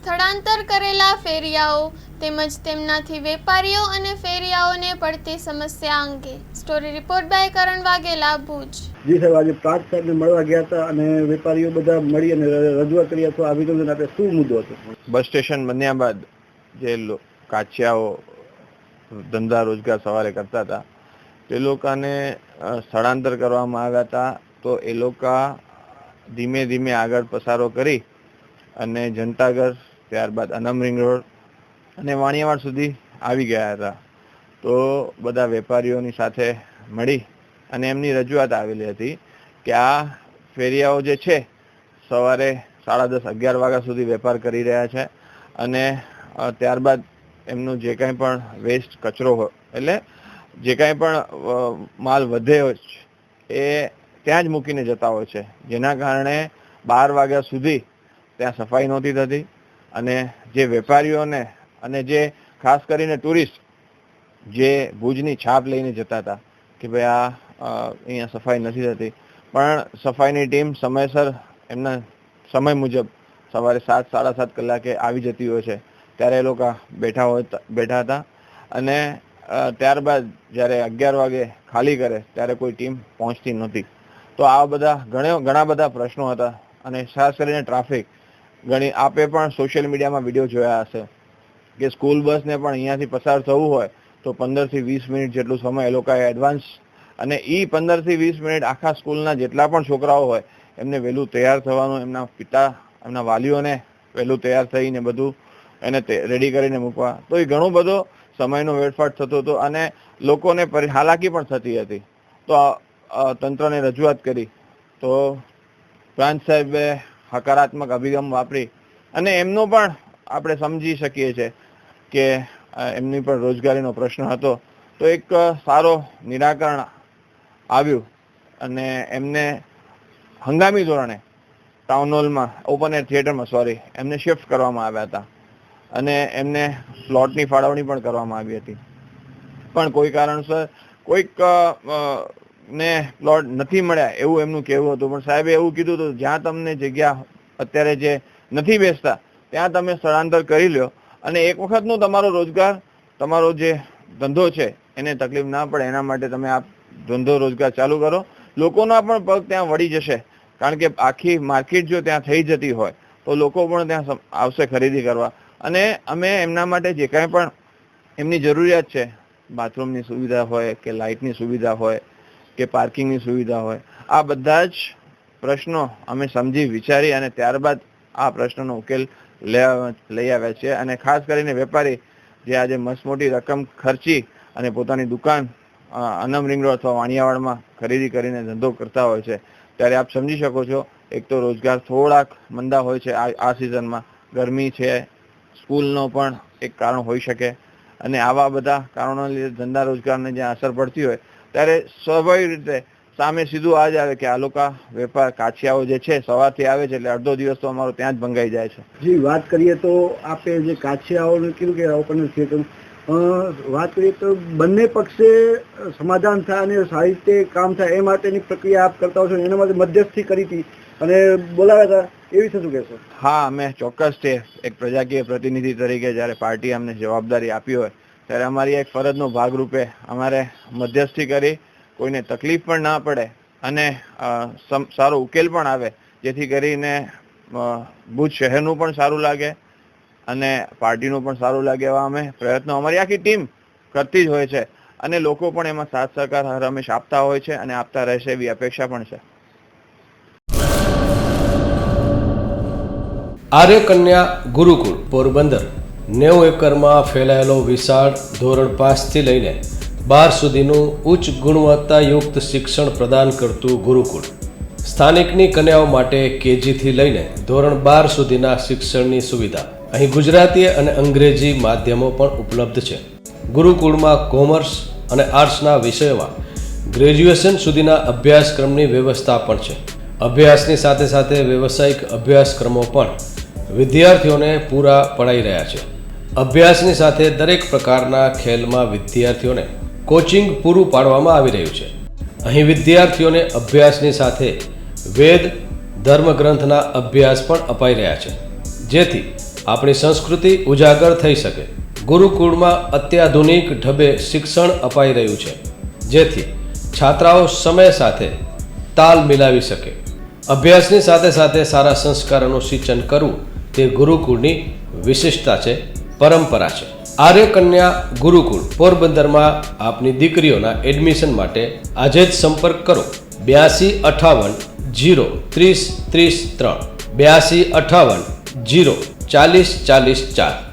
સ્થળાંતર કરેલા ફેરિયાઓ તેમજ તેમનાથી વેપારીઓ અને ફેરિયાઓને પડતી સમસ્યા અંગે સ્ટોરી રિપોર્ટ બાય કરણ વાઘેલા, ભુજ. જી સાહેબ, આજે પ્રાંત સાહેબને મળવા ગયા હતા અને વેપારીઓ બધા મળી અને રજૂઆત કરી અથવા અભિનંદન આપે. શું મુદ્દો હતો? બસ સ્ટેશન બન્યા બાદ જે કાચિયાઓ ધંધા રોજગાર સવારે કરતા હતા તે લોકોને સ્થળાંતર કરવામાં આવ્યા હતા. તો એ લોકો ધીમે ધીમે આગળ પસારો કરી અને જનતાગર, ત્યારબાદ અનમ રિંગ રોડ અને વાણિયાવાડ સુધી આવી ગયા હતા. તો બધા વેપારીઓની સાથે મળી અને એમની રજૂઆત આવેલી હતી કે આ ફેરિયાઓ જે છે સવારે 10:30, 11 વાગ્યા સુધી વેપાર કરી રહ્યા છે અને ત્યારબાદ એમનું જે કાંઈ પણ વેસ્ટ કચરો હોય, એટલે જે કાંઈ પણ માલ વધે હોય એ ત્યાં જ મૂકીને જતા હોય છે, જેના કારણે 12 વાગ્યા સુધી ત્યાં સફાઈ નહોતી થતી અને જે વેપારીઓને અને જે ખાસ કરીને ટુરિસ્ટ જે ભુજની છાપ લઈને જતા હતા કે ભાઈ અહીંયા સફાઈ નથી થતી, પણ સફાઈની ટીમ સમયસર એમના સમય મુજબ સવારે 7, 7:30 કલાકે આવી જતી હોય છે. ત્યારે એ લોકો બેઠા હતા અને ત્યારબાદ જ્યારે 11 વાગે ખાલી કરે ત્યારે કોઈ ટીમ પહોંચતી નહોતી. તો આ બધા ઘણા બધા પ્રશ્નો હતા અને ખાસ કરીને ટ્રાફિક. આપે પણ સોશિયલ મીડિયામાં વિડીયો જોયા હશે કે સ્કૂલ બસને પણ અહીંયાથી પસાર થવું હોય તો 15 થી 20 મિનિટ જેટલો સમય એ લોકોએ એડવાન્સ, અને એ 15 થી 20 મિનિટ આખા સ્કૂલના જેટલા પણ છોકરાઓ હોય એમને વહેલું તૈયાર થવાનું, એમના પિતા, એમના વાલીઓને વહેલું તૈયાર થઈને બધું એને રેડી કરીને મૂકવા. તો એ ઘણો બધો સમયનો વેડફાટ થતો હતો અને લોકોને હાલાકી પણ થતી હતી. તો તંત્રને રજૂઆત કરી તો પ્રાંત સાહેબે હકારાત્મક અભિગમ વાપરી અને એમનો પણ આપણે સમજી શકીએ છીએ કે એમની પણ રોજગારીનો પ્રશ્ન હતો. તો એક સારો નિરાકરણ આવ્યું અને એમને હંગામી ધોરણે ટાઉન હોલમાં, ઓપન એર થિયેટરમાં એમને શિફ્ટ કરવામાં આવ્યા હતા અને એમને પ્લોટની ફાળવણી પણ કરવામાં આવી હતી. પણ કોઈ કારણસર કોઈક ને પ્લોટ નથી મળ્યા એવું એમનું કહેવું હતું. પણ સાહેબે એવું કીધું હતું જ્યાં તમને જગ્યા અત્યારે જે નથી બેસતા ત્યાં તમે સ્થળાંતર કરી લો અને એક વખતનો તમારો રોજગાર, તમારો જે ધંધો છે એને તકલીફ ના પડે એના માટે તમે આ ધંધો રોજગાર ચાલુ કરો. લોકોના પણ પગ ત્યાં વળી જશે, કારણ કે આખી માર્કેટ જો ત્યાં થઈ જતી હોય તો લોકો પણ ત્યાં આવશે ખરીદી કરવા. અને અમે એમના માટે જે કાંઈ પણ એમની જરૂરિયાત છે, બાથરૂમની સુવિધા હોય કે લાઇટની સુવિધા હોય કે પાર્કિંગની સુવિધા હોય, આ બધા જ પ્રશ્નો અમે સમજી વિચારી અને ત્યારબાદ આ પ્રશ્નનો ઉકેલ લઈ આવ્યા છે. અને ખાસ કરીને વેપારી જે આજે મસમોટી રકમ ખર્ચી અને પોતાની દુકાન અનમ રિંગ રોડ અથવા વાણિયાવાડમાં ખરીદી કરીને ધંધો કરતા હોય છે, ત્યારે આપ સમજી શકો છો એક તો રોજગાર થોડાક મંદા હોય છે આ સિઝનમાં, ગરમી છે, સ્કૂલનો પણ એક કારણ હોઈ શકે અને આવા બધા કારણોના લીધે ધંધા રોજગારને જ્યાં અસર પડતી હોય ત્યારે સ્વાભાવિક રીતે સામે સીધું આ જ આવે કે આ લોકો વેપાર કાચિયાઓ જે છે સવારથી આવે છે એટલે અડધો દિવસ તો અમારો ત્યાં જ ભંગાઈ જાય છે. જી, વાત કરીએ તો આપે જે કાચિયાઓને કીધું કે ઓપન થિયેટર, વાત કરીએ તો બંને પક્ષે સમાધાન થાય અને સારી રીતે કામ થાય એ માટેની પ્રક્રિયા આપ કરતા હો છો, એના માટે મધ્યસ્થી કરી હતી અને બોલાવ્યા હતા, એ વિશે શું કહેશો? હા, અમે ચોક્કસ છે. એક પ્રજાકીય પ્રતિનિધિ તરીકે જ્યારે પાર્ટી અમને જવાબદારી આપી હોય ત્યારે અમારી એક ફરજનો ભાગરૂપે અમારે મધ્યસ્થી કરી કોઈને તકલીફ પણ ના પડે અને સારો ઉકેલ પણ આવે, જેથી કરીને ભુજ શહેરનું પણ સારું લાગે અને પાર્ટીનું પણ સારું લાગે એવા અમે પ્રયત્નો અમારી આખી ટીમ કરતી જ હોય છે અને લોકો પણ એમાં સાથ સહકાર હર હંમેશ આપતા હોય છે અને આપતા રહેશે એવી અપેક્ષા પણ છે. આર્ય કન્યા ગુરુકુળ પોરબંદર 90 એકરમાં ફેલાયેલો વિશાળ ધોરણ 5 થી લઈને 12 સુધીનું ઉચ્ચ ગુણવત્તાયુક્ત શિક્ષણ પ્રદાન કરતું ગુરુકુળ. સ્થાનિકની કન્યાઓ માટે કેજી થી લઈને ધોરણ 12 સુધીના શિક્ષણની સુવિધા. અહીં ગુજરાતી અને અંગ્રેજી માધ્યમો પણ ઉપલબ્ધ છે. ગુરુકુળમાં કોમર્સ અને આર્ટ્સના વિષયોમાં ગ્રેજ્યુએશન સુધીના અભ્યાસક્રમની વ્યવસ્થા પણ છે. અભ્યાસની સાથે સાથે વ્યવસાયિક અભ્યાસક્રમો પણ વિદ્યાર્થીઓને પૂરા પડાઈ રહ્યા છે. અભ્યાસની સાથે દરેક પ્રકારના ખેલમાં વિદ્યાર્થીઓને કોચિંગ પૂરું પાડવામાં આવી રહ્યું છે. અહીં વિદ્યાર્થીઓને અભ્યાસની સાથે વેદ ધર્મગ્રંથના અભ્યાસ પણ અપાઈ રહ્યા છે, જેથી આપણી સંસ્કૃતિ ઉજાગર થઈ શકે. ગુરુકુળમાં અત્યાધુનિક ઢબે શિક્ષણ અપાઈ રહ્યું છે, જેથી છાત્રાઓ સમય સાથે તાલ મિલાવી શકે. અભ્યાસની સાથે સાથે સારા સંસ્કારોનું સિંચન કરવું તે ગુરુકુળની વિશિષ્ટતા છે, પરંપરા છે. આર્ય કન્યા ગુરુકુળ પોરબંદરમાં આપની દીકરીઓના એડમિશન માટે આજે જ સંપર્ક કરો 8258 030 33 3 8258 040 40 4.